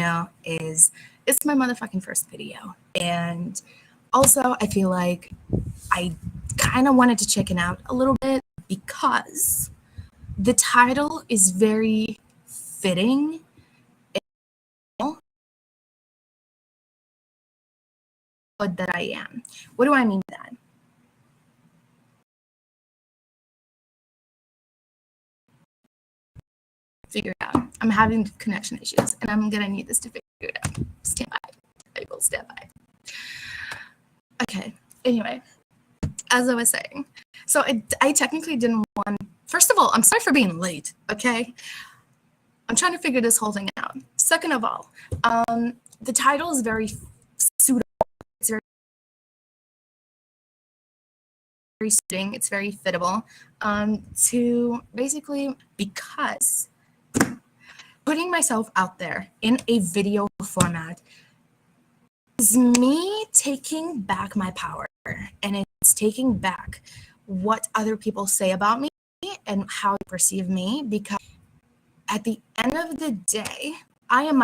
know is it's my motherfucking first video. And also, I feel like I kind of wanted to chicken out a little bit because the title is very fitting. That I am. What do I mean by that? Figure it out. I'm having connection issues, and I'm gonna need this to figure it out. Stand by. I will stand by. Okay. Anyway, as I was saying, so I technically didn't want. First of all, I'm sorry for being late. Okay. I'm trying to figure this whole thing out. Second of all, the title is very suitable. It's very suiting. It's very fittable to basically because putting myself out there in a video format is me taking back my power, and it's taking back what other people say about me and how they perceive me, because at the end of the day, I am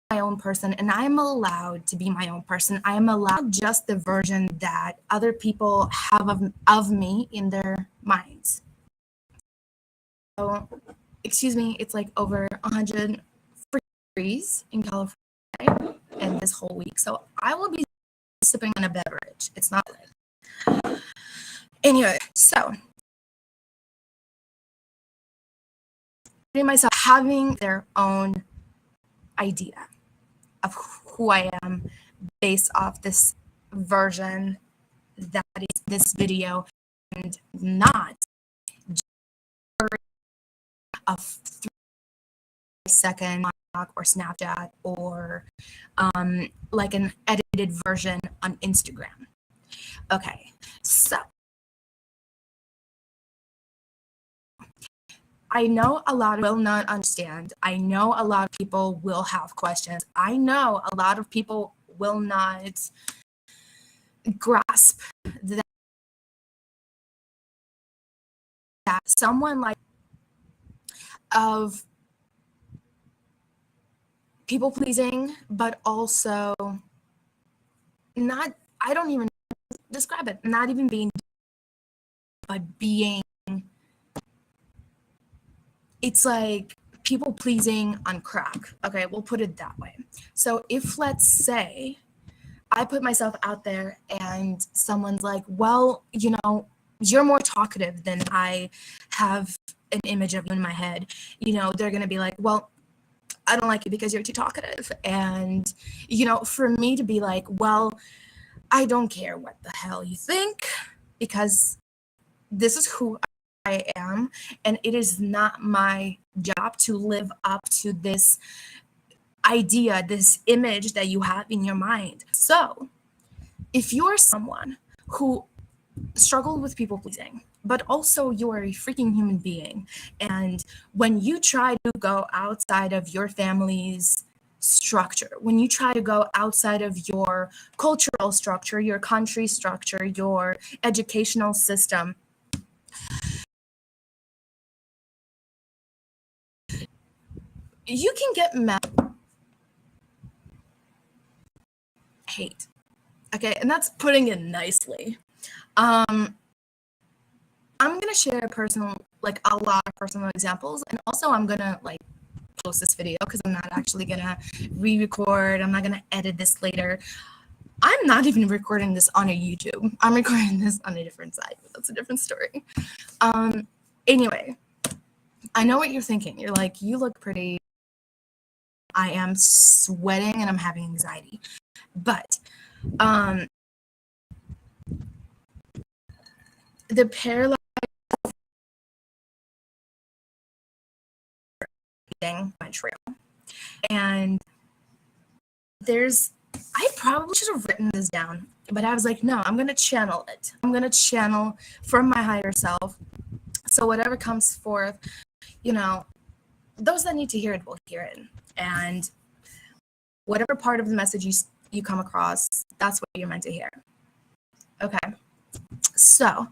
my own person, and I am allowed to be my own person. I am allowed just the version that other people have of me in their minds. So, excuse me, it's like over 100 degrees in California and this whole week. So I will be sipping on a beverage. It's not good. Anyway, so myself having their own idea of who I am based off this version that is this video, and not a 3-second or Snapchat or like an edited version on Instagram. Okay, so I know a lot will not understand. I know a lot of people will have questions. I know a lot of people will not grasp that someone like of people pleasing, but also not, I don't even describe it, not even being, but being, it's like people pleasing on crack. Okay, we'll put it that way. So if, let's say, I put myself out there and someone's like, well, you know, you're more talkative than I have an image of you in my head, you know, they're going to be like, well, I don't like you because you're too talkative. And, you know, for me to be like, well, I don't care what the hell you think, because this is who I am, and it is not my job to live up to this idea, this image that you have in your mind. So if you're someone who struggled with people pleasing, but also you are a freaking human being, and when you try to go outside of your family's structure, when you try to go outside of your cultural structure, your country structure, your educational system, you can get mad, hate. Okay, and that's putting it nicely. I'm gonna share personal, like a lot of personal examples, and also I'm gonna like post this video because I'm not actually gonna re-record. I'm not gonna edit this later. I'm not even recording this on a YouTube. I'm recording this on a different site, but that's a different story. Anyway, I know what you're thinking. You're like, you look pretty. I am sweating and I'm having anxiety. But the Paralyzed Montreal, and I probably should have written this down, but I was like, no, I'm gonna channel it. I'm gonna channel from my higher self. So whatever comes forth, you know, those that need to hear it will hear it, and whatever part of the message you come across, that's what you're meant to hear. Okay, so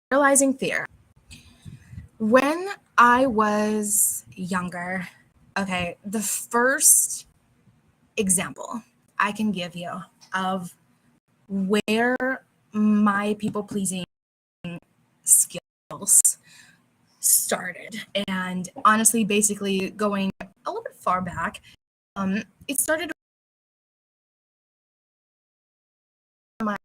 paralyzing fear. When I was younger, okay, the first example I can give you of where my people pleasing skills started, and honestly, basically going a little bit far back, it started my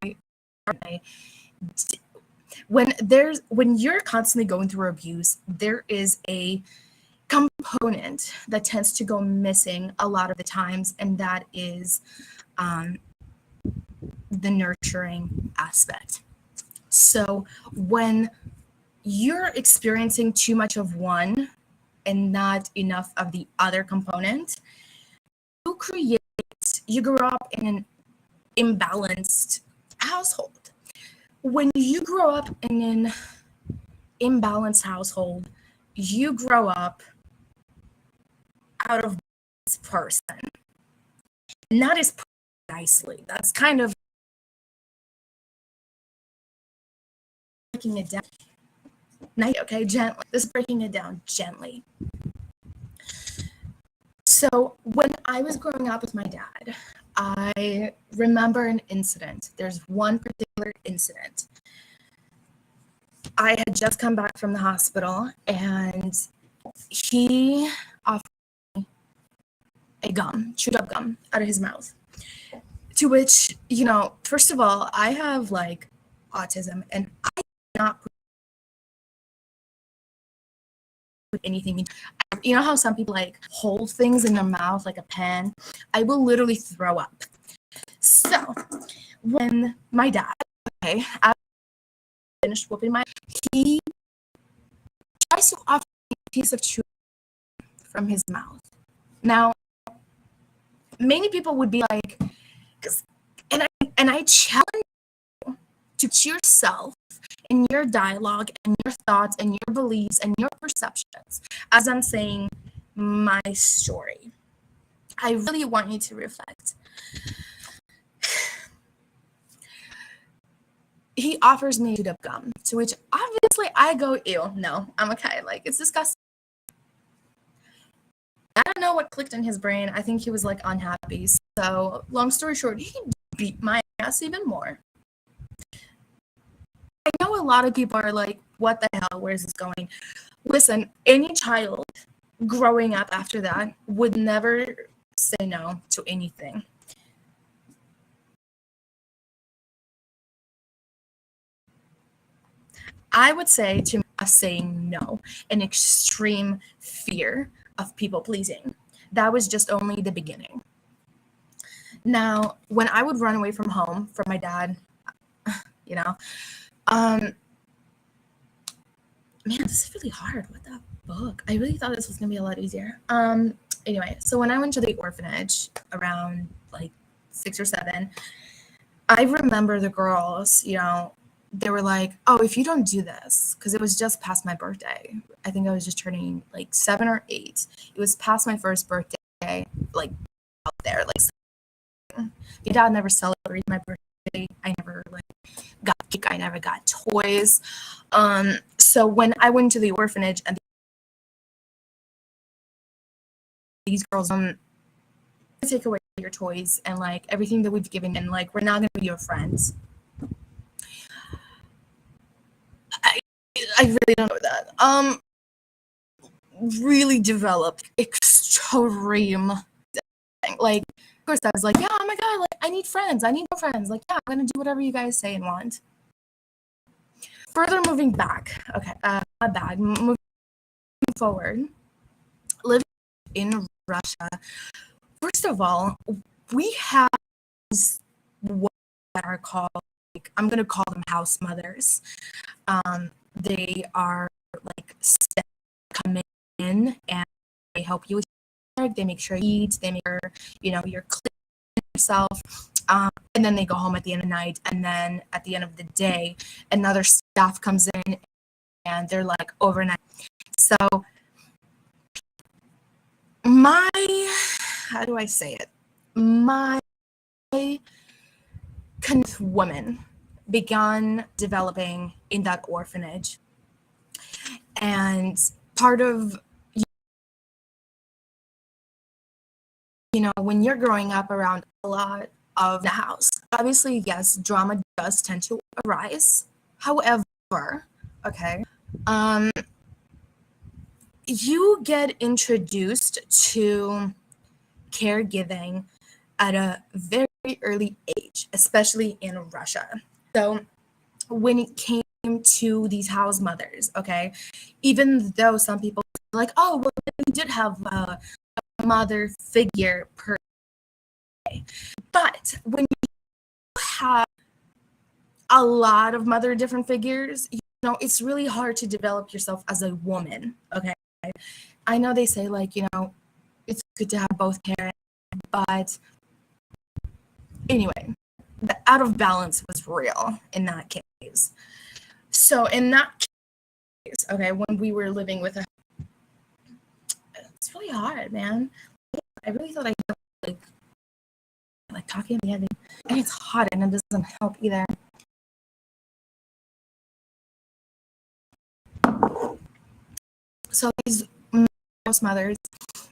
when you're constantly going through abuse, there is a component that tends to go missing a lot of the times, and that is um, the nurturing aspect. So when you're experiencing too much of one and not enough of the other component, you grow up in an imbalanced household. When you grow up in an imbalanced household, you grow up out of this person. And that is nicely. That's kind of breaking it down. Okay, gently. This is breaking it down gently. So when I was growing up with my dad, I remember an incident. There's one particular incident. I had just come back from the hospital, and he offered me a gum, chewed up gum, out of his mouth. To which, first of all, I have like autism, and I cannot put anything in. You know how some people like hold things in their mouth like a pen? I will literally throw up. So when my dad, okay, I finished whooping he tries to offer me a piece of chewing from his mouth. Now, many people would be like, and I challenge you to put yourself in your dialogue and your thoughts and your beliefs and your perceptions as I'm saying my story. I really want you to reflect. He offers me chewed up gum, to which obviously I go, ew, no, I'm okay. Like, it's disgusting. I don't know what clicked in his brain. I think he was like unhappy. So, long story short, he beat my ass even more. I know a lot of people are like, what the hell? Where is this going? Listen, any child growing up after that would never say no to anything. I would say to us saying no, an extreme fear of people pleasing. That was just only the beginning. Now, when I would run away from home from my dad, man, this is really hard. What the book? I really thought this was gonna be a lot easier. Anyway, so when I went to the orphanage around like 6 or 7, I remember the girls, they were like, oh, if you don't do this, because it was just past my birthday. I think I was just turning like 7 or 8. It was past my first birthday, like out there. Like, my dad never celebrated my birthday. I never got cake. I never got toys. So when I went to the orphanage and these girls take away your toys and like everything that we've given, and like we're not gonna be your friends. I really don't know that. Really developed extreme thing. Like, of course, I was like, yeah, oh my god, like I need friends. I need more friends. Like, yeah, I'm gonna do whatever you guys say and want. Further moving back, okay, not bad. Moving forward, living in Russia. First of all, we have what are called, like, I'm gonna call them house mothers. They are like come in and they help you with your work. They make sure you eat. They make sure you're clean yourself. And then they go home at the end of the night. And then at the end of the day, another staff comes in and they're like overnight. So how do I say it? My woman began developing in that orphanage. And part of, when you're growing up around a lot of the house, obviously, yes, drama does tend to arise. However, okay, you get introduced to caregiving at a very early age, especially in Russia. So when it came to these house mothers, okay, even though some people are like, oh, well, we did have a mother figure per se, but when you have a lot of mother different figures, it's really hard to develop yourself as a woman, okay? I know they say, like, it's good to have both parents, but anyway, the out of balance was real in that case. So in that case, okay, when we were living with it's really hard, man. I really thought I like talking heavy, and it's hot and it doesn't help either. So these most mothers,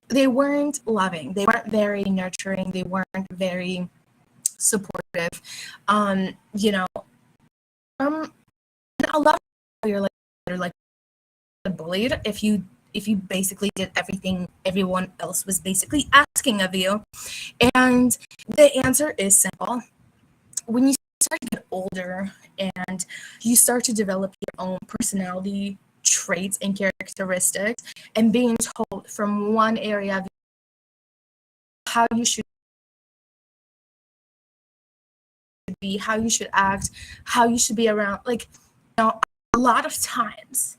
they weren't loving, they weren't very nurturing, they weren't very supportive. You know, a lot of you're like bullied if you basically did everything everyone else was basically asking of you. And the answer is simple. When you start to get older and you start to develop your own personality traits and characteristics, and being told from one area of how you should be, how you should act, how you should be around, like, a lot of times,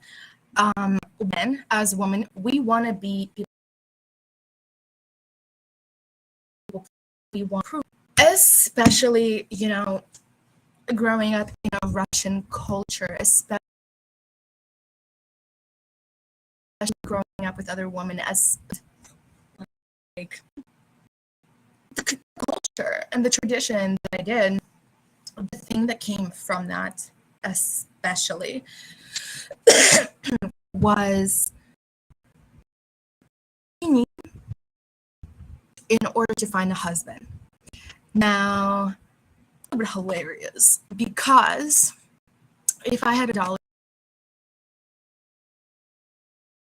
when as women we want to be people we want to prove, especially growing up in a Russian culture, especially growing up with other women, as like the culture and the tradition that I did, the thing that came from that especially was in order to find a husband. Now, it was hilarious because if I had $1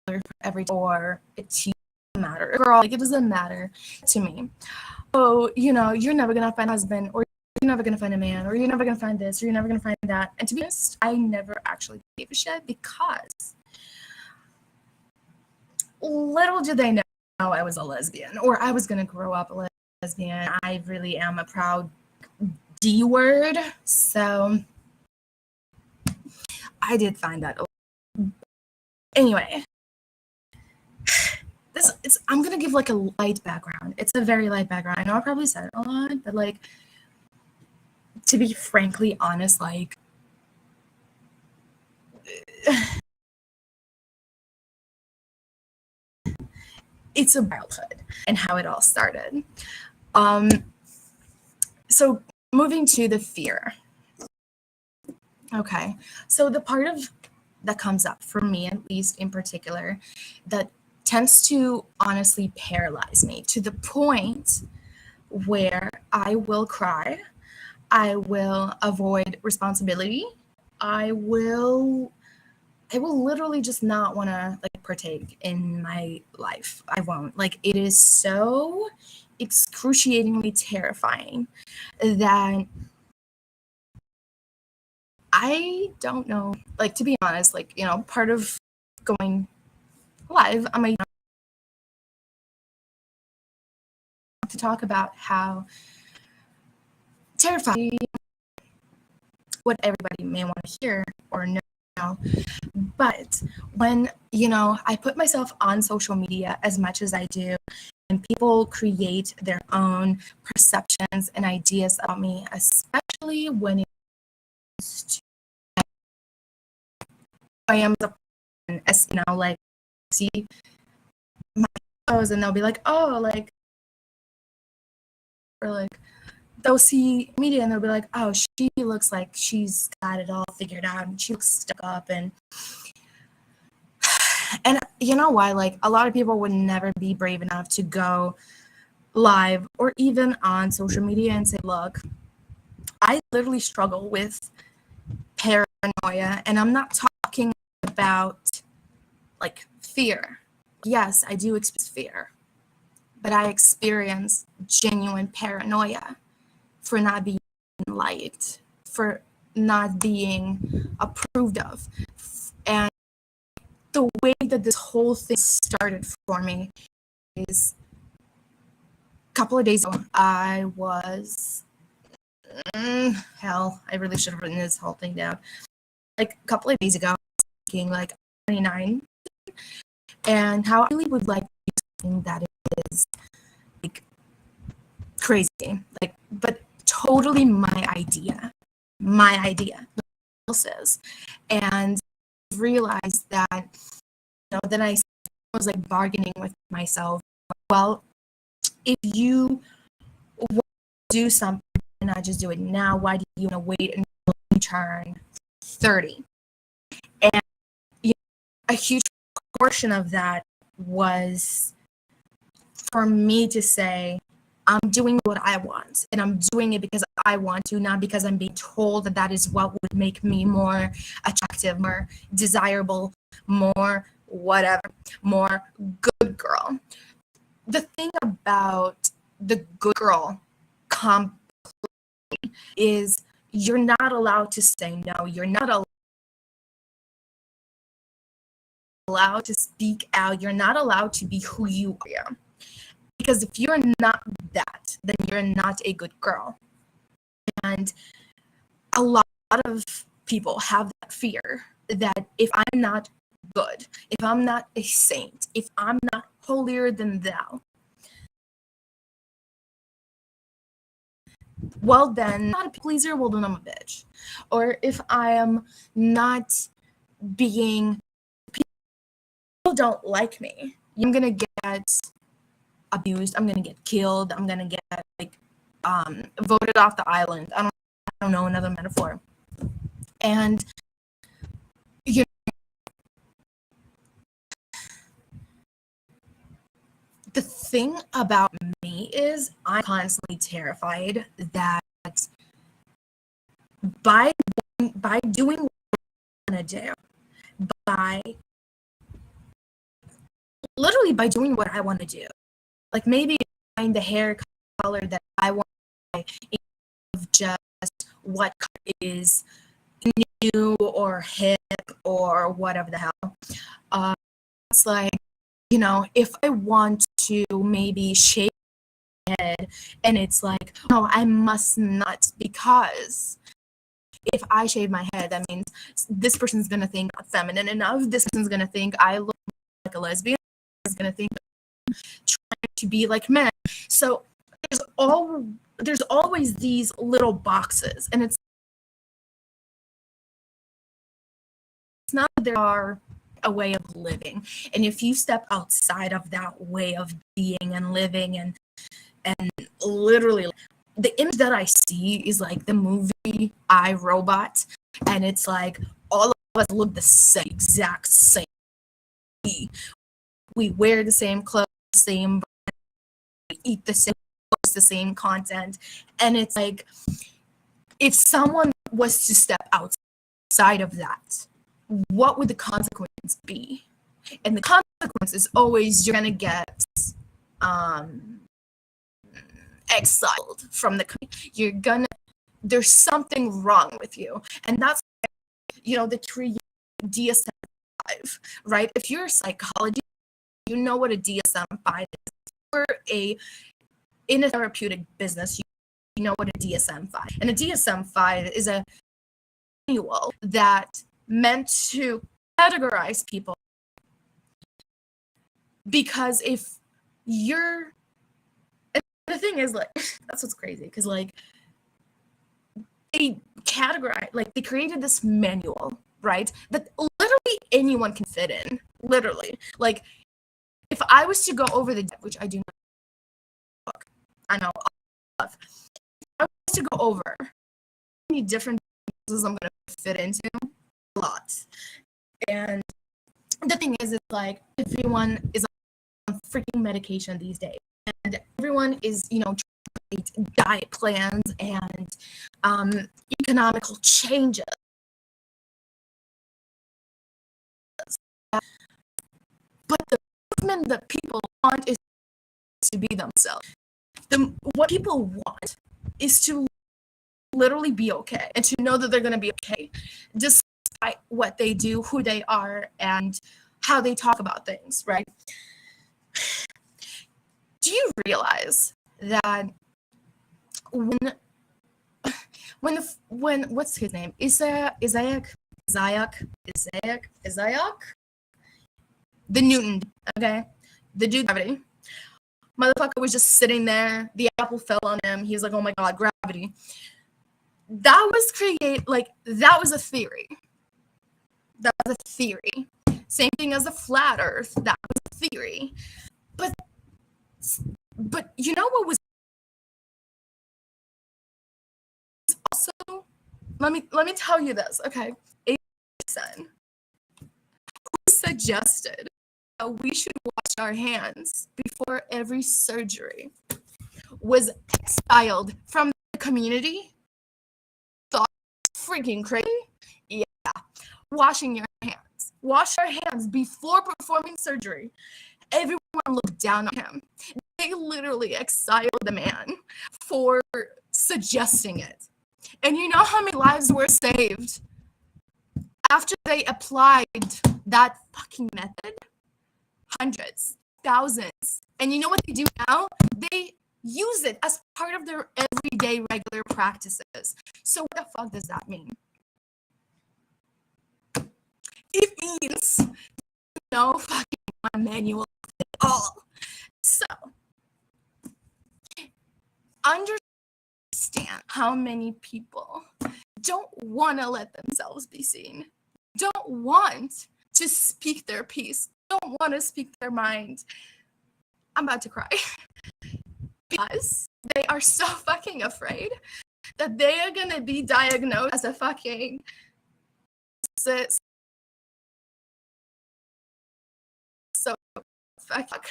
for every or it doesn't matter, girl, like, it doesn't matter to me. Oh, you're never gonna find a husband, or you're never gonna find a man, or you're never gonna find this, or you're never gonna find that. And to be honest, I never actually gave a shit, because little did they know I was a lesbian, or I was gonna grow up a lesbian. I really am a proud D word, so I did find that. Anyway, I'm gonna give like a light background. It's a very light background. I know I probably said it a lot, but like, to be frankly honest, like, it's a childhood and how it all started. So moving to the fear. Okay, so the part of that comes up for me, at least in particular, that tends to honestly paralyze me to the point where I will cry, I will avoid responsibility, I will literally just not want to like partake in my life. I won't. Like, it is so excruciatingly terrifying that I don't know, like, to be honest, like, part of going live, I might to talk about how terrifying what everybody may want to hear or know. But when, I put myself on social media as much as I do, and people create their own perceptions and ideas about me, especially when it's to I am the person, as like, see my photos and they'll be like, oh, like, or like, they'll see media and they'll be like, oh, she looks like she's got it all figured out and she looks stuck up. And And you know why? Like, a lot of people would never be brave enough to go live or even on social media and say, look, I literally struggle with paranoia, and I'm not talking about like fear. Yes, I do experience fear, but I experience genuine paranoia for not being liked, for not being approved of. And the way that this whole thing started for me is a couple of days ago, I was, hell, I really should have written this whole thing down. Like a couple of days ago, I was thinking like 29, and how I really would like to do something that is like crazy, like, but totally my idea, no one else's. And realized that, then I was like bargaining with myself. Well, if you want to do something and not just do it now, why do you want to wait until you turn 30? And a huge portion of that was for me to say, I'm doing what I want, and I'm doing it because I want to, not because I'm being told that that is what would make me more attractive, more desirable, more whatever, more good girl. The thing about the good girl comp is you're not allowed to say no. You're not allowed to speak out. You're not allowed to be who you are. Because if you're not that, then you're not a good girl. And a lot of people have that fear that if I'm not good, if I'm not a saint, if I'm not holier than thou, well then, I'm not a pleaser, well then I'm a bitch. Or if I am not being, people don't like me, I'm gonna get abused, I'm gonna get killed, I'm gonna get like voted off the island. I don't know another metaphor. And you know, the thing about me is I'm constantly terrified that by doing what I want to do, by literally by doing what I want to do, like maybe find the hair color that I want, of just what is new or hip or whatever the hell. It's like, if I want to maybe shave my head, and it's like, no, I must not, because if I shave my head, that means this person's gonna think I'm feminine enough. This person's gonna think I look like a lesbian. Is gonna think I'm trying to be like men. So there's always these little boxes, and it's not that there are a way of living. And if you step outside of that way of being and living, and literally the image that I see is like the movie I, Robot, and it's like all of us look the same, exact same. We wear the same clothes, same, we eat the same, post the same content, and it's like, if someone was to step outside of that, what would the consequence be? And the consequence is always you're gonna get exiled from the country. There's something wrong with you. And that's, the DSM-5, right? If you're a psychologist, you know what a DSM-5 is. If you're in a therapeutic business, you know what a DSM-5. And a DSM-5 is a manual that meant to categorize people, because if you're, and the thing is, like, that's what's crazy, because like they created this manual, right, that literally anyone can fit in, literally. Like, if I was to go over which I do not book, I know, if I was to go over how many different businesses I'm going to fit into, a lot. And the thing is, it's like everyone is on freaking medication these days, and everyone is, trying to create diet plans and economical changes. But the movement that people want is to be themselves. What people want is to literally be okay, and to know that they're going to be okay despite what they do, who they are, and how they talk about things, right? Do you realize that when what's his name? Isaac, the Newton, okay, the dude gravity. Motherfucker was just sitting there. The apple fell on him. He's like, "Oh my god, gravity." That was a theory. That was a theory. Same thing as the flat Earth. That was a theory. But you know what was also? Let me tell you this, okay? A person who suggested that we should wash our hands before every surgery was exiled from the community. Thought freaking crazy? Yeah. Washing your hands. Wash your hands before performing surgery. Everyone looked down on him. They literally exiled the man for suggesting it. And you know how many lives were saved after they applied that fucking method? Hundreds, thousands. And you know what they do now? They use it as part of their everyday regular practices. So what the fuck does that mean? It means no fucking manual at all. So understand how many people don't want to let themselves be seen, don't want to speak their piece, don't want to speak their mind. I'm about to cry. Because they are so fucking afraid that they are going to be diagnosed as a fucking cis. So fuck.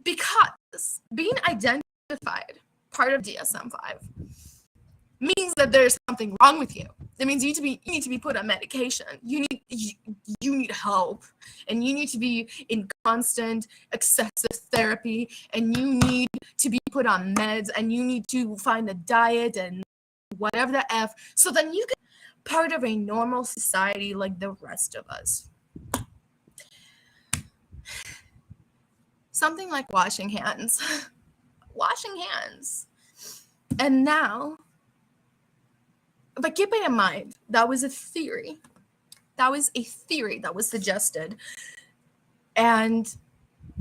Because being identified part of DSM-5 means that there's something wrong with you. That means you need to be put on medication. You need help, and you need to be in constant excessive therapy, and you need to be put on meds, and you need to find a diet and whatever the F, so then you can be part of a normal society like the rest of us. Something like washing hands. Washing hands. And now, but keep it in mind, that was a theory. That was a theory that was suggested. And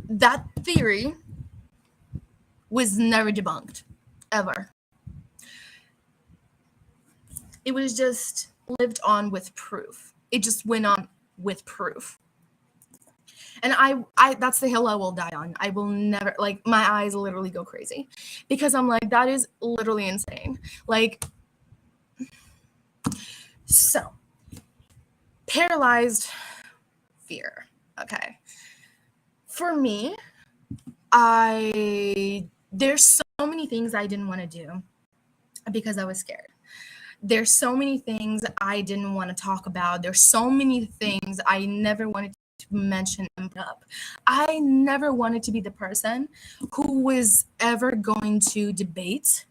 that theory was never debunked, ever. It was just lived on with proof. It just went on with proof. And I that's the hill I will die on. I will never, like, my eyes literally go crazy because I'm like, that is literally insane. Like, so, paralyzed fear. Okay. For me, there's so many things I didn't want to do because I was scared. There's so many things I didn't want to talk about. There's so many things I never wanted to mention and put up. I never wanted to be the person who was ever going to debate,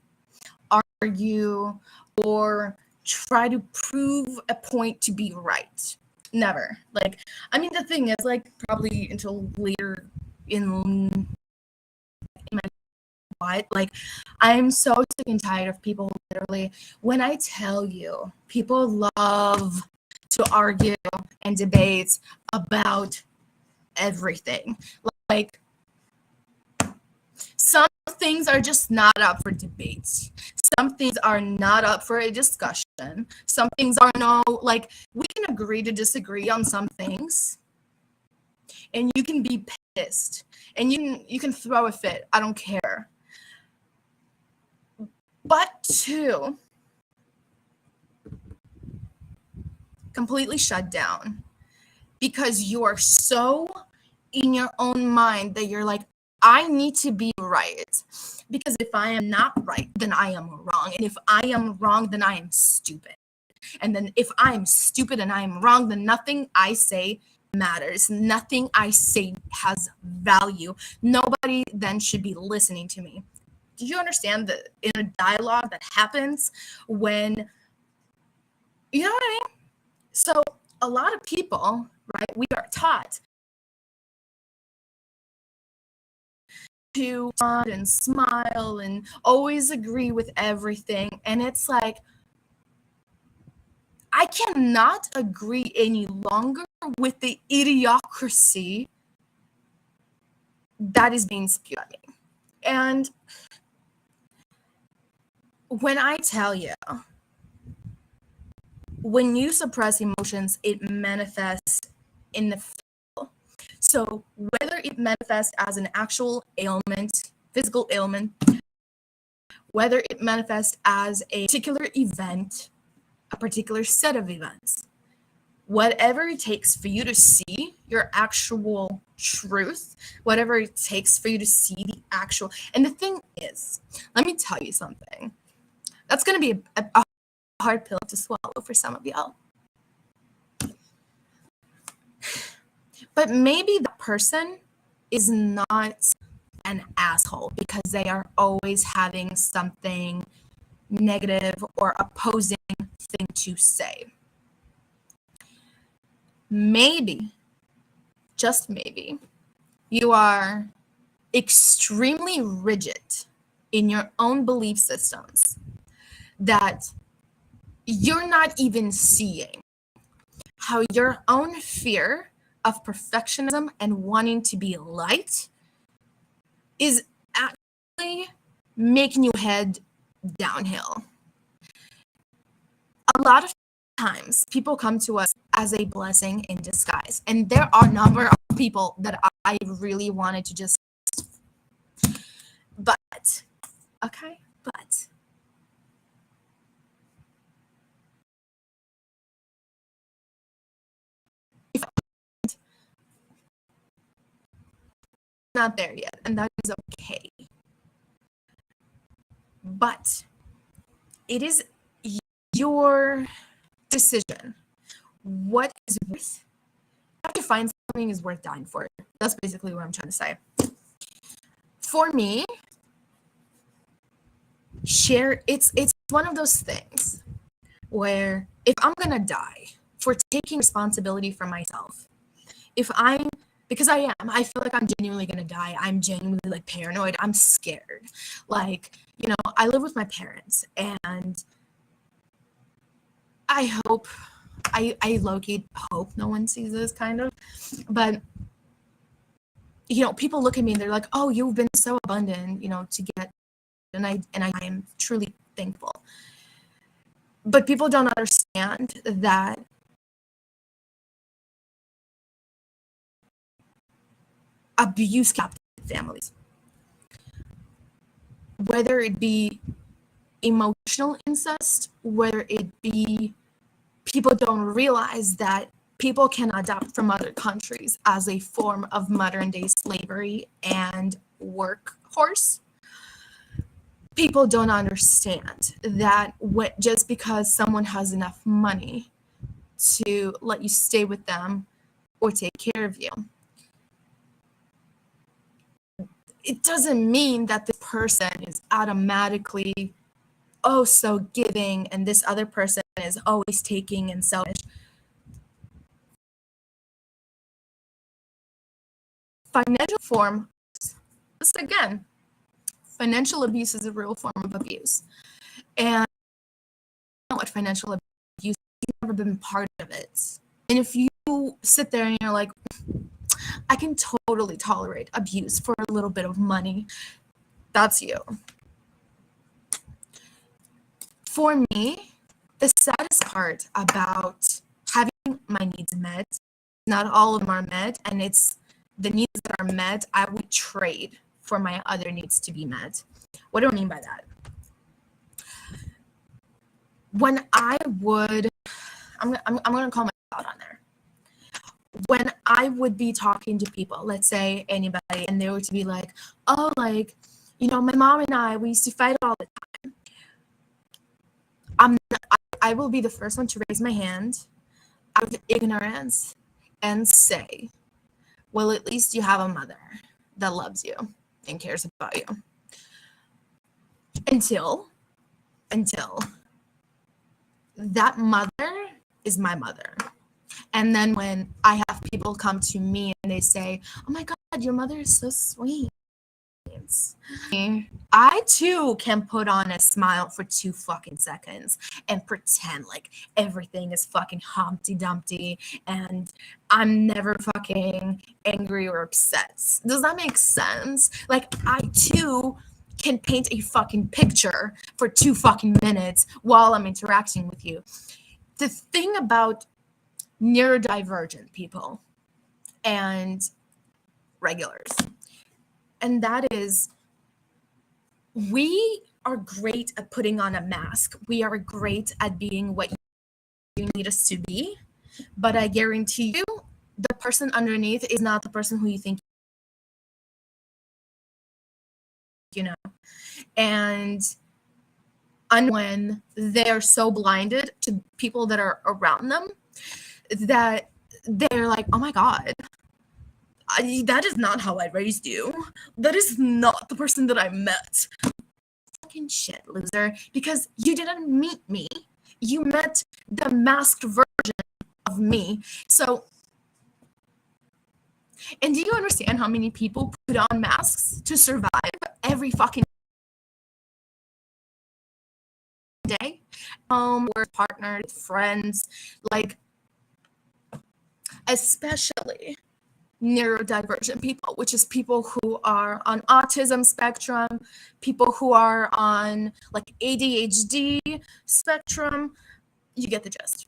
argue, or try to prove a point to be right. Never. Like, I mean, the thing is, like, probably until later in my life, like, I'm so sick and tired of people literally, when I tell you, people love to argue and debate about everything. Like, some things are just not up for debates. Some things are not up for a discussion. Some things are like, we can agree to disagree on some things. And you can be pissed. And you can throw a fit. I don't care. But to completely shut down because you are so in your own mind that you're like, I need to be right. Because if I am not right, then I am wrong. And if I am wrong, then I am stupid. And then if I am stupid and I am wrong, then nothing I say matters. Nothing I say has value. Nobody then should be listening to me. Do you understand the inner dialogue that happens when, you know what I mean? So a lot of people, right, we are taught to nod and smile and always agree with everything. And it's like, I cannot agree any longer with the idiocracy that is being spewed at me. And when I tell you, when you suppress emotions, it manifests in the physical. So whether it manifests as an actual ailment, physical ailment, whether it manifests as a particular event, a particular set of events, whatever it takes for you to see your actual truth, whatever it takes for you to see the actual. And the thing is, let me tell you something. That's going to be a hard pill to swallow for some of y'all. But maybe the person is not an asshole because they are always having something negative or opposing thing to say. Maybe, just maybe, you are extremely rigid in your own belief systems that you're not even seeing how your own fear of perfectionism and wanting to be liked is actually making you head downhill. A lot of times people come to us as a blessing in disguise, and there are a number of people that I really wanted to just, but if not there yet, and that is okay. But it is your decision. What is worth? You have to find something is worth dying for. That's basically what I'm trying to say. For me, it's one of those things where if I'm gonna die for taking responsibility for myself, because I feel like I'm genuinely gonna die. I'm genuinely like paranoid. I'm scared. Like, I live with my parents, and I low-key hope no one sees this, kind of. But, people look at me and they're like, oh, you've been so abundant, to get, and I am truly thankful. But people don't understand that abuse captive families, whether it be emotional incest, whether it be people don't realize that people can adopt from other countries as a form of modern day slavery and workhorse. People don't understand that just because someone has enough money to let you stay with them or take care of you, it doesn't mean that this person is automatically so giving and this other person is always taking and selfish. Financial form, this again, financial abuse is a real form of abuse. And what financial abuse, you've never been part of it. And if you sit there and you're like, I can totally tolerate abuse for a little bit of money, that's you. For me, the saddest part about having my needs met, not all of them are met, and it's the needs that are met, I would trade for my other needs to be met. What do I mean by that? When I'm going to call my out on there. when I would be talking to people, let's say anybody, and they were to be like, oh, like, my mom and we used to fight all the time. I will be the first one to raise my hand out of ignorance and say, well, at least you have a mother that loves you and cares about you. Until that mother is my mother. And then when I have people come to me and they say, oh my God, your mother is so sweet. I too can put on a smile for 2 fucking seconds and pretend like everything is fucking Humpty Dumpty and I'm never fucking angry or upset. Does that make sense? Like, I too can paint a fucking picture for 2 fucking minutes while I'm interacting with you. The thing about neurodivergent people and regulars, and that is, we are great at putting on a mask. We are great at being what you need us to be. But I guarantee you, the person underneath is not the person who you think you know. And when they're so blinded to people that are around them that they're like, oh my God, that is not how I raised you. That is not the person that I met. Fucking shit, loser. Because you didn't meet me. You met the masked version of me. So, and do you understand how many people put on masks to survive every fucking day? We're partnered, friends, like, especially neurodivergent people, which is people who are on autism spectrum, people who are on like ADHD spectrum. You get the gist.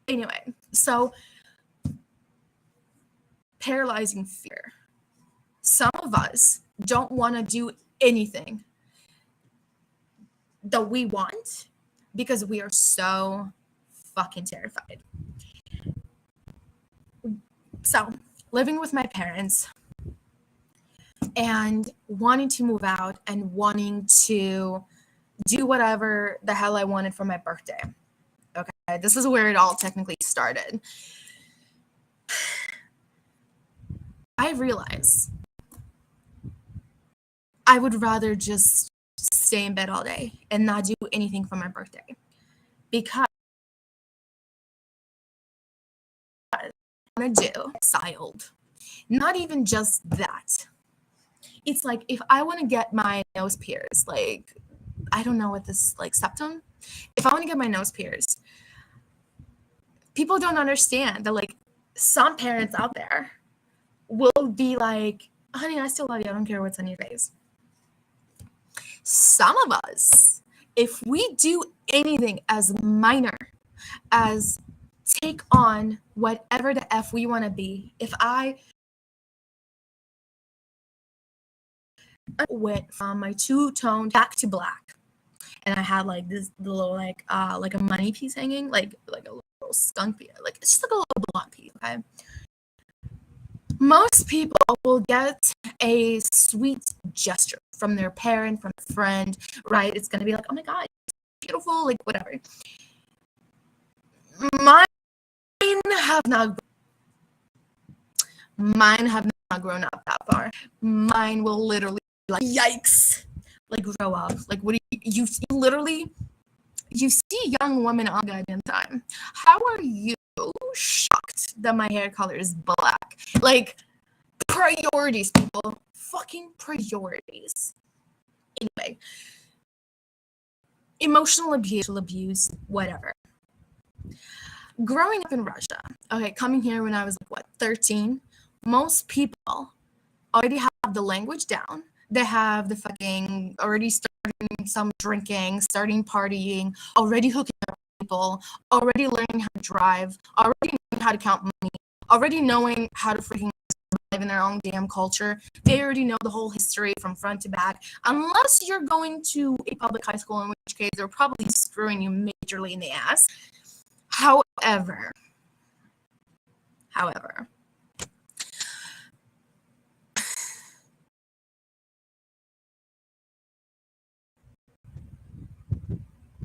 Anyway, so paralyzing fear. Some of us don't want to do anything that we want because we are so fucking terrified. So, living with my parents and wanting to move out and wanting to do whatever the hell I wanted for my birthday. Okay, this is where it all technically started. I realize I would rather just stay in bed all day and not do anything for my birthday, because I want to do exiled. Not even just that. It's like, if I want to get my nose pierced, like, I don't know what this, like, septum. If I want to get my nose pierced, people don't understand that, like, some parents out there will be like, honey, I still love you. I don't care what's on your face. Some of us, if we do anything as minor as take on whatever the F we want to be, if I went from my two-tone back to black, and I had like this little like a money piece hanging, like a little skunk piece, like it's just like a little block piece, okay? Most people will get a sweet gesture from their parent, from a friend, right? It's gonna be like, oh my God, it's beautiful, like whatever. Mine have not grown up that far. Mine will literally be like, yikes, like, grow up. Like, what do you literally, you see young women all goddamn time. How are you shocked that my hair color is black? Like, priorities, people. Fucking priorities. Anyway, emotional abuse, whatever. Growing up in Russia, okay, coming here when I was like, what, 13, most people already have the language down. They have the fucking already starting some drinking, starting partying, already hooking up with people, already learning how to drive, already knowing how to count money, already knowing how to freaking survive in their own damn culture. They already know the whole history from front to back, unless you're going to a public high school, in which case they're probably screwing you majorly in the ass. However, However,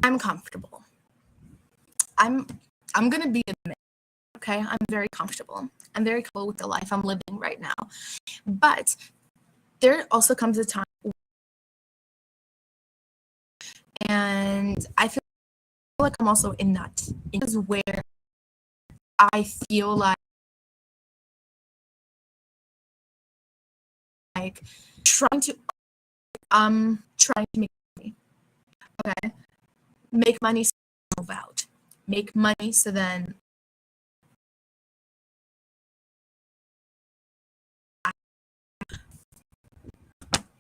I'm comfortable. I'm gonna be admitted, okay? I'm very comfortable. I'm very cool with the life I'm living right now. But there also comes a time, and I feel like I'm also in that. It is where I feel like trying to make money. Okay. Make money so I move out. Make money so then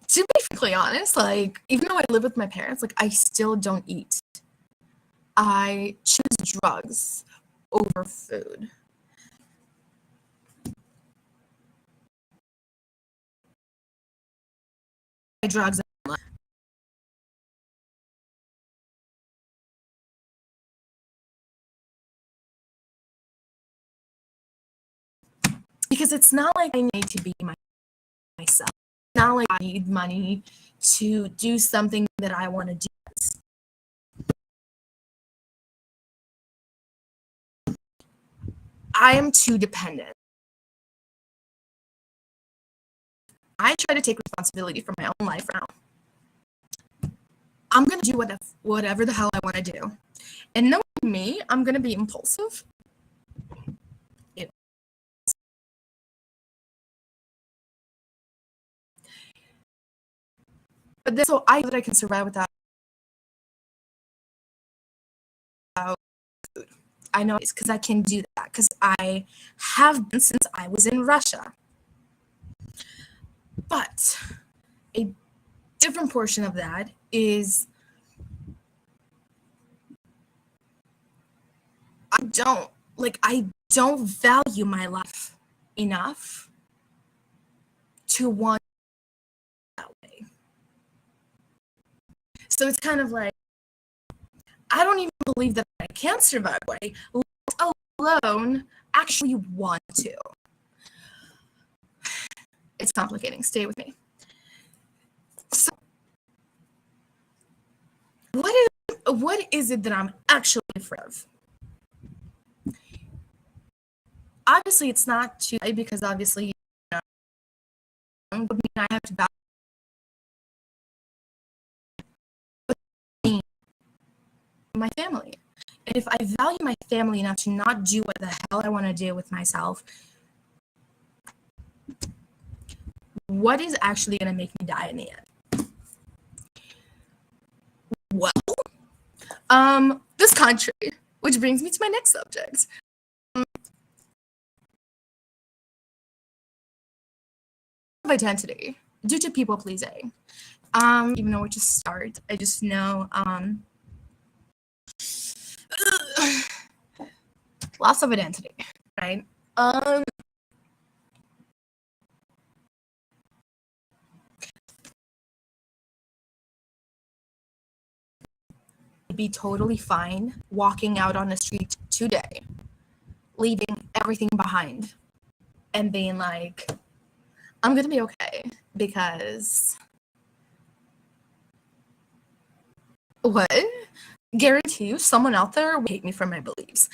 to be frankly honest, like even though I live with my parents, like I still don't eat. I choose drugs over food. Drugs because it's not like I need to be myself. It's not like I need money to do something that I want to do. I am too dependent. I try to take responsibility for my own life now. I'm gonna do whatever the hell I want to do. And knowing me, I'm gonna be impulsive. But then, so I know that I can survive without food. I know it's because I can do that because I have been since I was in Russia. But a different portion of that is I don't value my life enough to want that way. So it's kind of like I don't even believe that I can survive that way, let alone actually want to. It's complicating. Stay with me. So what is it that I'm actually afraid of? Obviously, it's not too late because obviously, would mean I have to value my family. And if I value my family enough to not do what the hell I want to do with myself, what is actually going to make me die in the end? Well, this country, which brings me to my next subject. Identity due to people pleasing. Even know where to start. I just know loss of identity, right? Be totally fine walking out on the street today, leaving everything behind, and being like, I'm gonna be okay because what? Guarantee you, someone out there will hate me for my beliefs.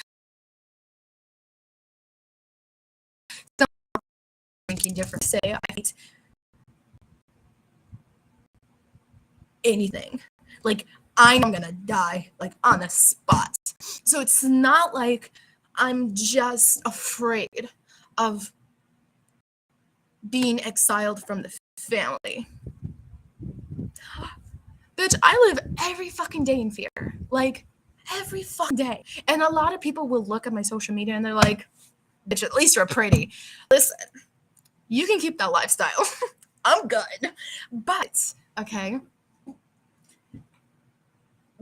Thinking different. Say I hate anything. Like I know I'm gonna die like on the spot. So it's not like I'm just afraid of being exiled from the family. Bitch, I live every fucking day in fear. Like every fucking day. And a lot of people will look at my social media and they're like, bitch, at least you're pretty. Listen, you can keep that lifestyle. I'm good. But, okay,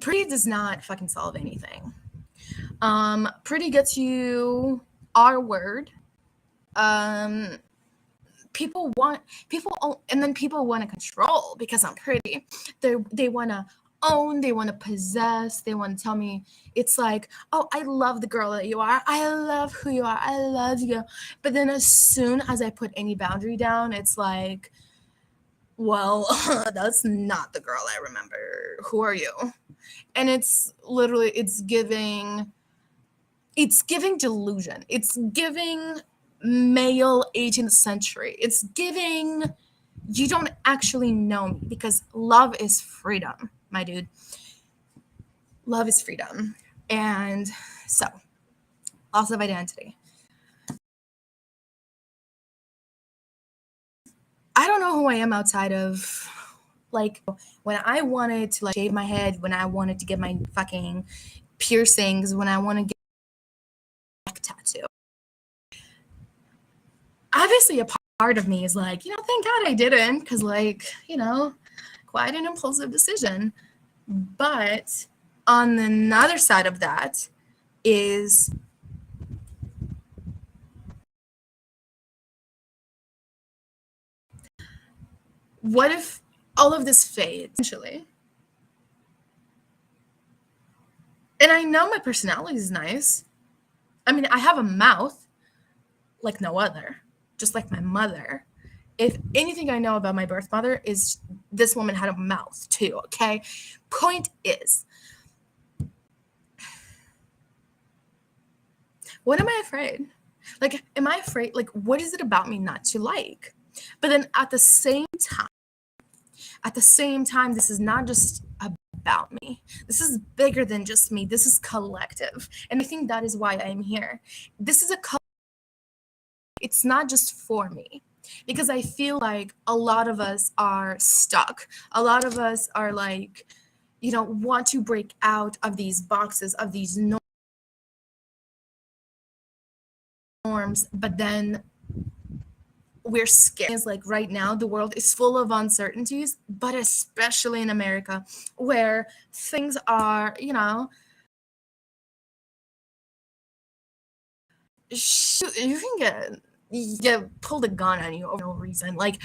pretty does not fucking solve anything. Pretty gets you our word. People want to control because I'm pretty. They want to own, they want to possess, they want to tell me it's like, oh, I love the girl that you are, I love who you are, I love you. But then as soon as I put any boundary down, it's like, well, that's not the girl I remember. Who are you? And it's literally, it's giving delusion. It's giving male 18th century. It's giving, you don't actually know me, because love is freedom, my dude. Love is freedom. And so, loss of identity. I don't know who I am outside of, like, when I wanted to like shave my head, when I wanted to get my fucking piercings, when I want to get a tattoo. Obviously, a part of me is like, thank God I didn't, because, like, quite an impulsive decision. But on the other side of that is, what if all of this fades eventually? And I know my personality is nice. I mean, I have a mouth like no other, just like my mother. If anything I know about my birth mother is this woman had a mouth too, okay? Point is, what am I afraid? Like, am I afraid? Like, what is it about me not to like? But then at the same time, this is not just about me. This is bigger than just me. This is collective. And I think that is why I'm here. This is it's not just for me. Because I feel like a lot of us are stuck. A lot of us are like, want to break out of these boxes, of these norms, but then we're scared. It's like right now, the world is full of uncertainties, but especially in America, where things are, you can get pulled a gun on you for no reason. Like,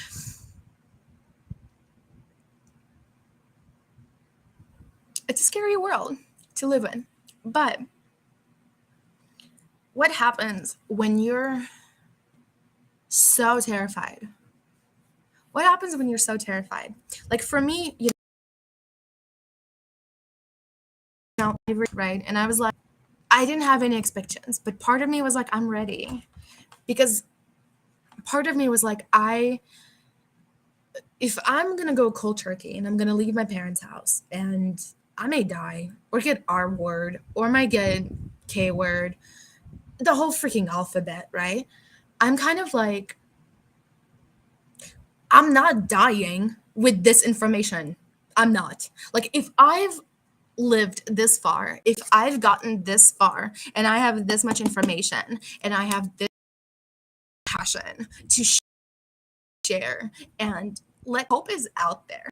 it's a scary world to live in. But what happens when you're so terrified? What happens when you're so terrified? Like, for me, right? And I was like, I didn't have any expectations, but part of me was like, I'm ready. Because part of me was like, if I'm going to go cold turkey and I'm going to leave my parents' house and I may die or get R word or might get K word, the whole freaking alphabet, right? I'm kind of like, I'm not dying with this information. I'm not. Like, if I've lived this far, if I've gotten this far and I have this much information and I have this passion to share and let hope is out there,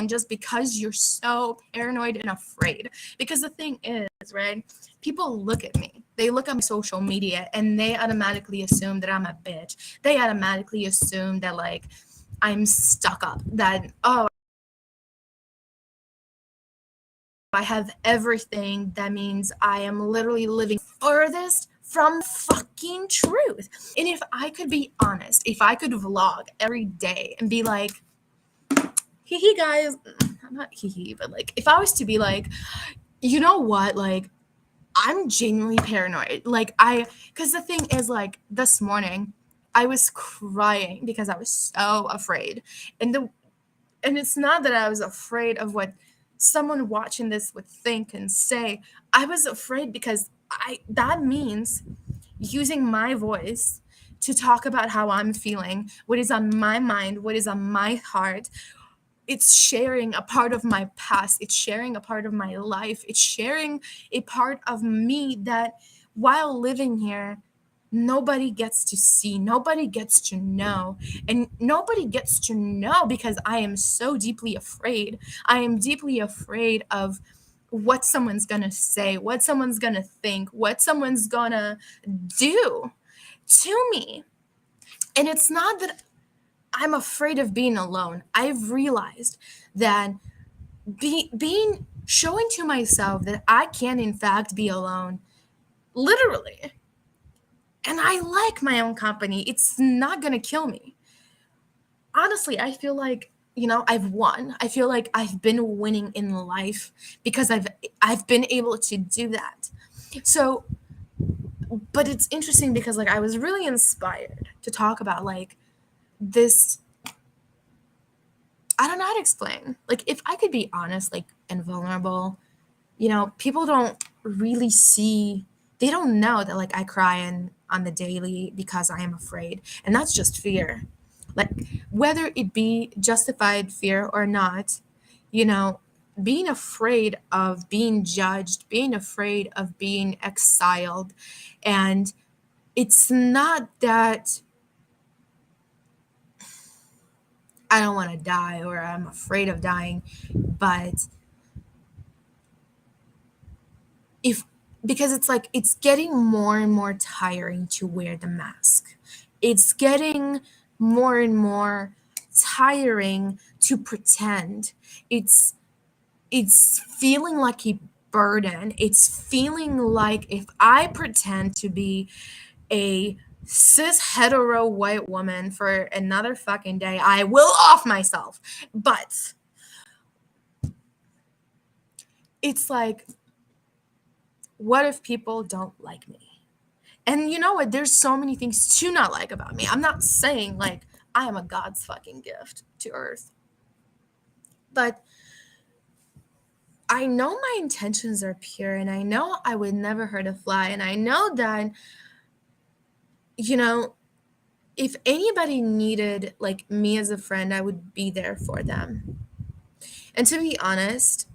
just because you're so paranoid and afraid. Because the thing is, right, people look at me, they look at my social media and they automatically assume that I'm a bitch. They automatically assume that, like, I'm stuck up, that, oh, I have everything. That means I am literally living furthest from fucking truth. And if I could be honest, if I could vlog every day and be like, hee hee guys, I'm not hee hee, but like, if I was to be like, you know what, like, I'm genuinely paranoid. Like, because the thing is, like, this morning I was crying because I was so afraid. And it's not that I was afraid of what someone watching this would think and say. I was afraid because that means using my voice to talk about how I'm feeling, what is on my mind, what is on my heart. It's sharing a part of my past. It's sharing a part of my life. It's sharing a part of me that, while living here, nobody gets to see, nobody gets to know. And nobody gets to know because I am so deeply afraid. I am deeply afraid of what someone's gonna say, what someone's gonna think, what someone's gonna do to me. And it's not that I'm afraid of being alone. I've realized that being showing to myself that I can in fact be alone, literally. And I like my own company. It's not going to kill me. Honestly, I feel like, I've won. I feel like I've been winning in life because I've been able to do that. So, but it's interesting because like I was really inspired to talk about like this. I don't know how to explain. Like if I could be honest, like, and vulnerable, people don't really see, they don't know that like I cry on the daily because I am afraid. And that's just fear. Like whether it be justified fear or not, you know, being afraid of being judged, being afraid of being exiled. And it's not that I don't want to die or I'm afraid of dying, but if because it's like it's getting more and more tiring to wear the mask. It's getting more and more tiring to pretend. It's feeling like a burden. It's feeling like if I pretend to be a cis hetero white woman for another fucking day, I will off myself. But it's like, what if people don't like me? And you know what? There's so many things to not like about me. I'm not saying like I am a God's fucking gift to earth. But I know my intentions are pure and I know I would never hurt a fly. And I know that, you know, if anybody needed like me as a friend, I would be there for them. And to be honest,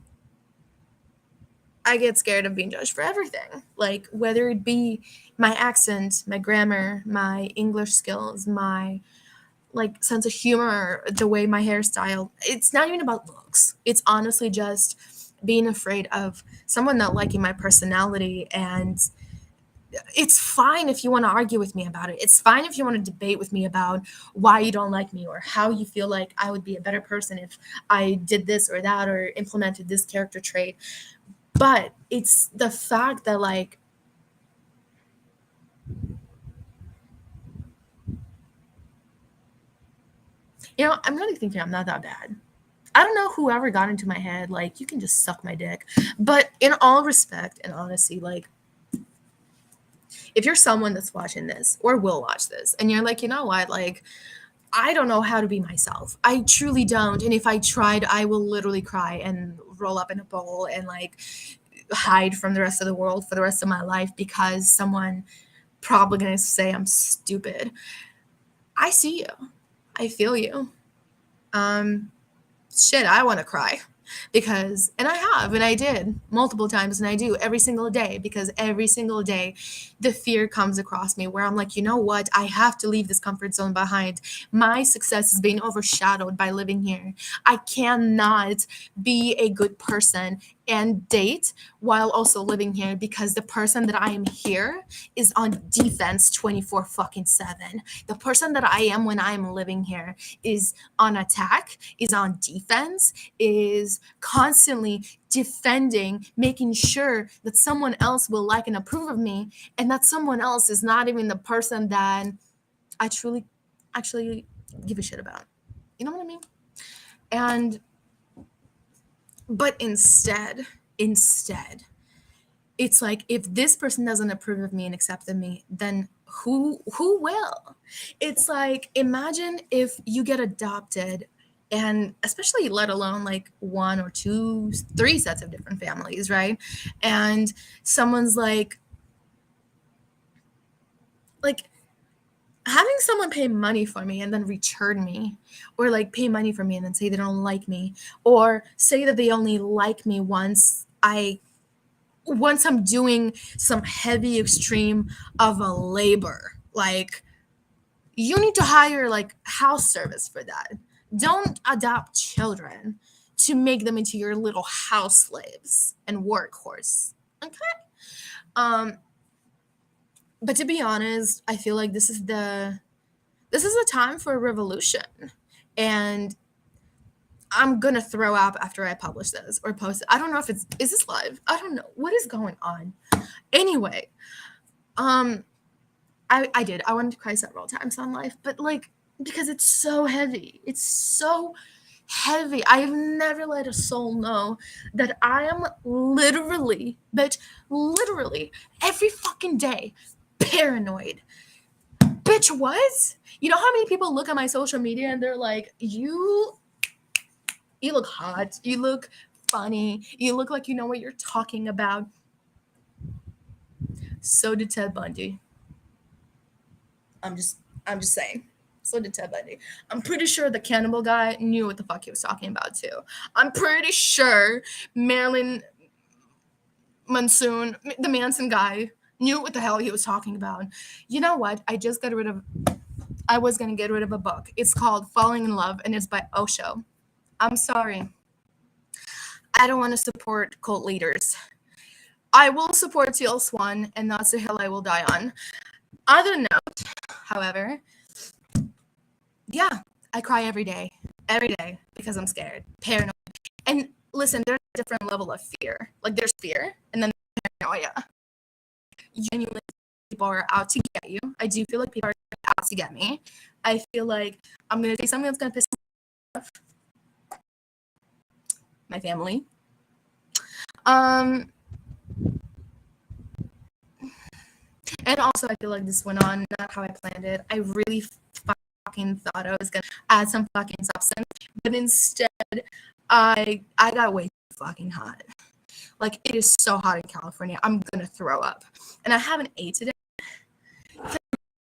I get scared of being judged for everything. Like whether it be my accent, my grammar, my English skills, my like sense of humor, the way my hairstyle. It's not even about looks. It's honestly just being afraid of someone not liking my personality. And it's fine if you want to argue with me about it. It's fine if you want to debate with me about why you don't like me or how you feel like I would be a better person if I did this or that or implemented this character trait. But it's the fact that like I'm really thinking I'm not that bad. I don't know whoever got into my head, like, you can just suck my dick. But in all respect and honesty, like, if you're someone that's watching this or will watch this and you're like, you know what, like, I don't know how to be myself. I truly don't. And if I tried, I will literally cry and roll up in a bowl and like hide from the rest of the world for the rest of my life because someone probably going to say I'm stupid. I see you. I feel you. Um, Shit, I want to cry because, and I have, and I did multiple times, and I do every single day because every single day the fear comes across me where I'm like, you know what? I have to leave this comfort zone behind. My success is being overshadowed by living here. I cannot be a good person and date while also living here because the person that I am here is on defense 24 fucking 7. The person that I am when I am living here is on attack, is on defense, is constantly defending, making sure that someone else will like and approve of me, and that someone else is not even the person that I truly actually give a shit about. You know what I mean? And but instead, it's like if this person doesn't approve of me and accept of me, then who will? It's like imagine if you get adopted and especially let alone like one or two, three sets of different families, right? And someone's like having someone pay money for me and then return me or like pay money for me and then say they don't like me or say that they only like me once I'm doing some heavy extreme of a labor, like you need to hire like house service for that. Don't adopt children to make them into your little house slaves and workhorse. Okay. Um, but to be honest, I feel like this is a time for a revolution. And I'm gonna throw up after I publish this or post it. I don't know if is this live? I don't know. What is going on? Anyway, I did. I wanted to cry several times on live, but like, because it's so heavy. It's so heavy. I have never let a soul know that I am literally, but literally every fucking day paranoid. Bitch, what? You know how many people look at my social media and they're like, you look hot, you look funny, you look like you know what you're talking about. So did Ted Bundy. I'm just saying. So did Ted Bundy. I'm pretty sure the cannibal guy knew what the fuck he was talking about too. I'm pretty sure Marilyn Manson, the Manson guy, knew what the hell he was talking about. You know what? I was gonna get rid of a book. It's called Falling in Love and it's by Osho. I'm sorry. I don't want to support cult leaders. I will support Teal Swan, and that's the hill I will die on. Other note, however, yeah, I cry every day, because I'm scared, paranoid. And listen, there's a different level of fear. Like there's fear, and then paranoia. Genuinely, people are out to get you. I do feel like people are out to get me. I feel like I'm gonna say something that's gonna piss me off. My family. And also, I feel like this went on not how I planned it. I really fucking thought I was gonna add some fucking substance, but instead, I got way too fucking hot. Like it is so hot in California, I'm gonna throw up, and I haven't ate today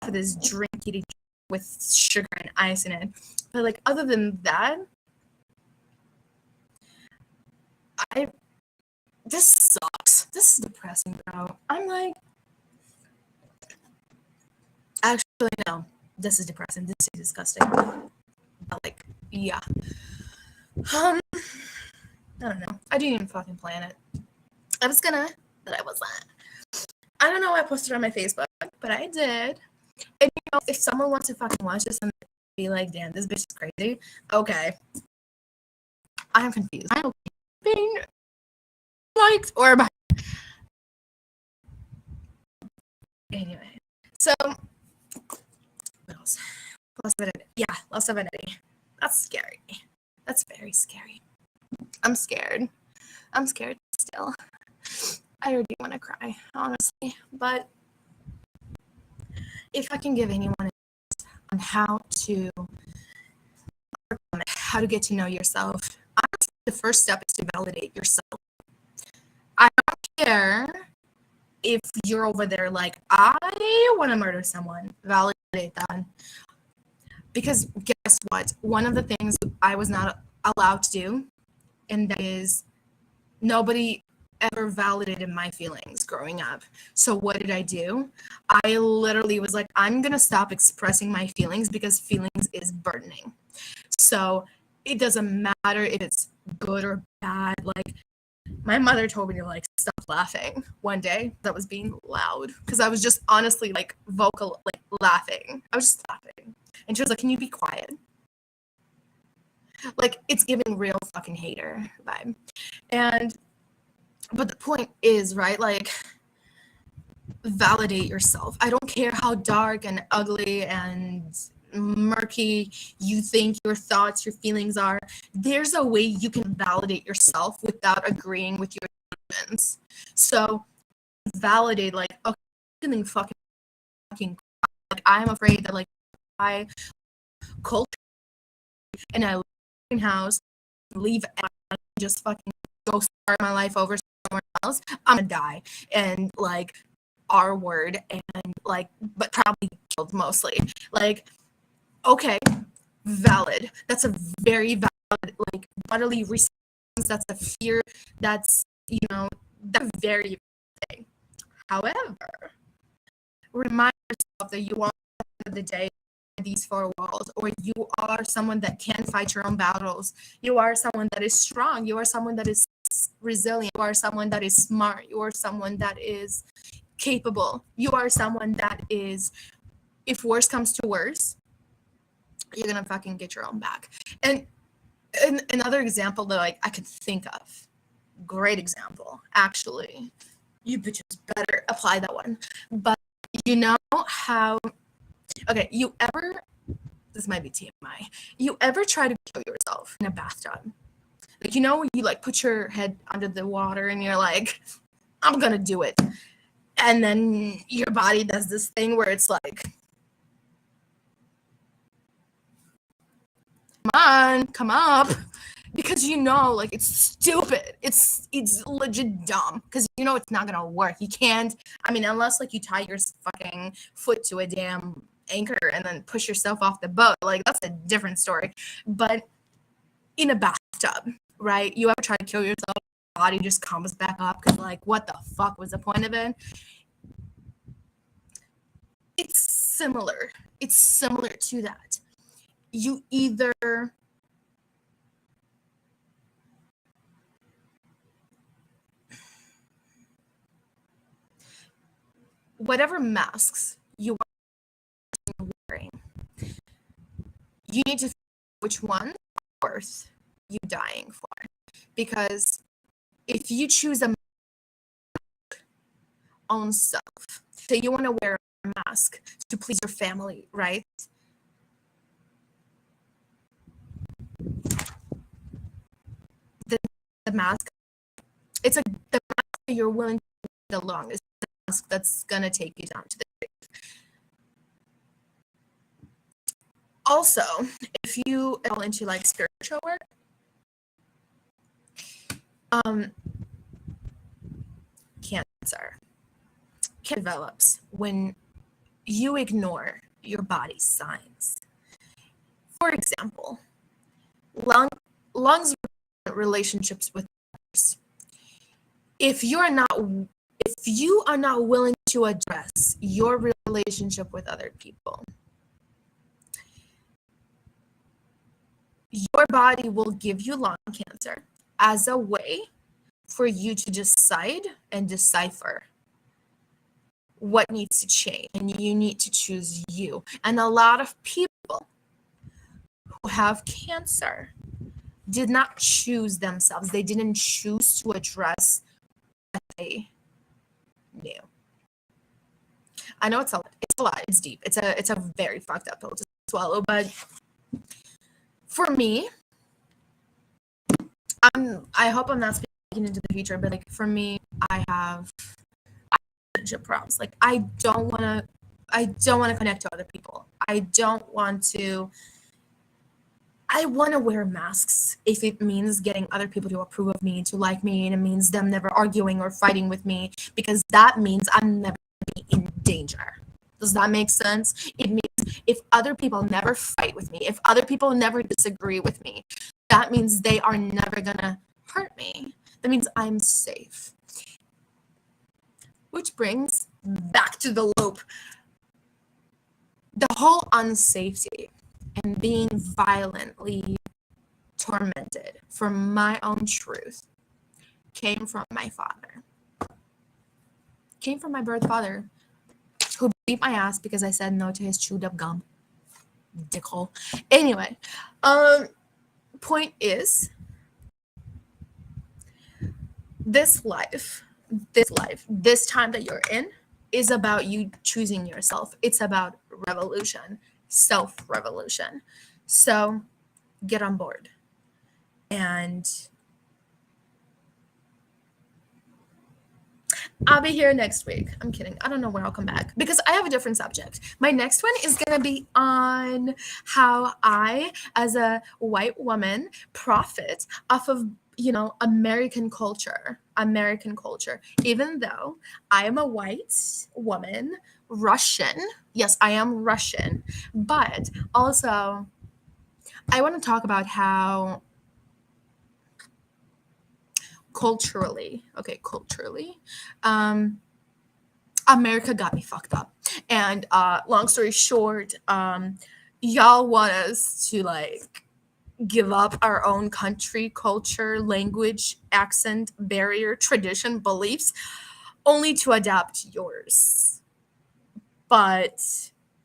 for this drink with sugar and ice in it. But like other than that, this sucks. This is depressing, bro. I'm like. Actually, no. This is depressing. This is disgusting. But like, yeah. I don't know. I didn't even fucking plan it. I was gonna, but I wasn't. I don't know why I posted on my Facebook, but I did. And you know, if someone wants to fucking watch this and be like, damn, this bitch is crazy. Okay. I'm confused. I'm being liked or by. Anyway. So what else? Loss of identity. Yeah, loss of identity. That's scary. That's very scary. I'm scared. I'm scared still. I already want to cry, honestly. But if I can give anyone on how to get to know yourself, honestly, the first step is to validate yourself. I don't care if you're over there like, I want to murder someone. Validate that. Because guess what? One of the things I was not allowed to do, and that is nobody ever validated my feelings growing up. So what did I do? I literally was like, I'm going to stop expressing my feelings because feelings is burdening. So it doesn't matter if it's good or bad. Like my mother told me to like stop laughing one day that was being loud because I was just honestly like vocal, like laughing. I was just laughing. And she was like, can you be quiet? Like it's giving real fucking hater vibe. But the point is, right, like validate yourself. I don't care how dark and ugly and murky you think your thoughts, your feelings are. There's a way you can validate yourself without agreeing with your emotions. So validate, like, okay, I'm feeling fucking like I'm afraid that like I culture and I live in house, leave and just fucking go start my life over somewhere else, I'm gonna die. And like R word and like, but probably killed mostly. Like, okay, valid. That's a very valid, like bodily response. That's a fear. That's, you know, that's very thing. However, remind yourself that you are at the end of the day these four walls, or you are someone that can fight your own battles. You are someone that is strong. You are someone that is resilient. You are someone that is smart. You are someone that is capable. You are someone that is, if worse comes to worse, you're gonna fucking get your own back. And Another example that I could think of, great example, actually. You bitches better apply that one. But you know how, okay, this might be TMI, you ever try to kill yourself in a bathtub? Like, you like put your head under the water and you're like, I'm gonna do it. And then your body does this thing where it's like, come on, come up. Because like it's stupid. It's legit dumb. Because it's not gonna work. You can't, unless like you tie your fucking foot to a damn anchor and then push yourself off the boat. Like that's a different story. But in a bathtub, right? You ever try to kill yourself, body just comes back up because like what the fuck was the point of it? It's similar to that. You either whatever masks you are wearing, you need to figure which one is worth you dying for. Because if you choose a own self, say you want to wear a mask to please your family, right? The mask, the mask that you're willing to wear the longest, the mask that's gonna take you down to the grave. Also, if you are into like spiritual work, cancer develops when you ignore your body's signs. For example, lungs relationships with others. If you are not willing to address your relationship with other people, your body will give you lung cancer as a way for you to decide and decipher what needs to change, and you need to choose you. And a lot of people who have cancer did not choose themselves. They didn't choose to address what they knew. I know it's a lot. It's deep. It's a very fucked up pill to swallow. But for me, I hope I'm not speaking into the future. But like for me, I have relationship problems. Like I don't want to connect to other people. I want to wear masks if it means getting other people to approve of me, to like me, and it means them never arguing or fighting with me, because that means I'm never be in danger. Does that make sense? It means if other people never fight with me, if other people never disagree with me, that means they are never gonna hurt me. That means I'm safe. Which brings back to the loop. The whole unsafety and being violently tormented for my own truth came from my father. Came from my birth father, who beat my ass because I said no to his chewed up gum. Dickhole. Anyway, point is, this time that you're in is about you choosing yourself. It's about revolution, self-revolution. So get on board. And I'll be here next week. I'm kidding. I don't know when I'll come back because I have a different subject. My next one is going to be on how I, as a white woman, profit off of, American culture, even though I am a white woman, Russian. Yes, I am Russian, but also I want to talk about how culturally, America got me fucked up. And long story short, y'all want us to like give up our own country, culture, language, accent, barrier, tradition, beliefs, only to adapt yours. But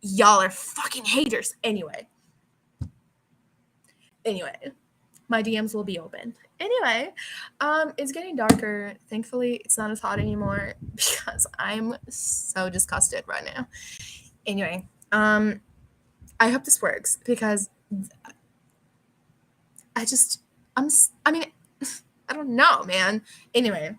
y'all are fucking haters. Anyway, my DMs will be open. Anyway, it's getting darker. Thankfully, it's not as hot anymore because I'm so disgusted right now. Anyway, I hope this works because I mean, I don't know, man. Anyway,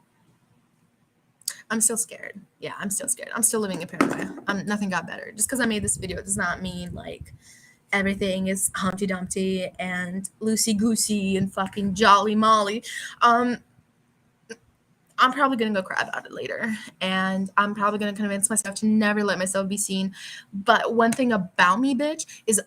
I'm still scared. Yeah, I'm still scared. I'm still living in paranoia. Nothing got better. Just because I made this video does not mean like everything is Humpty Dumpty and loosey goosey and fucking jolly molly. I'm probably gonna go cry about it later, and I'm probably gonna convince myself to never let myself be seen. But one thing about me, bitch, is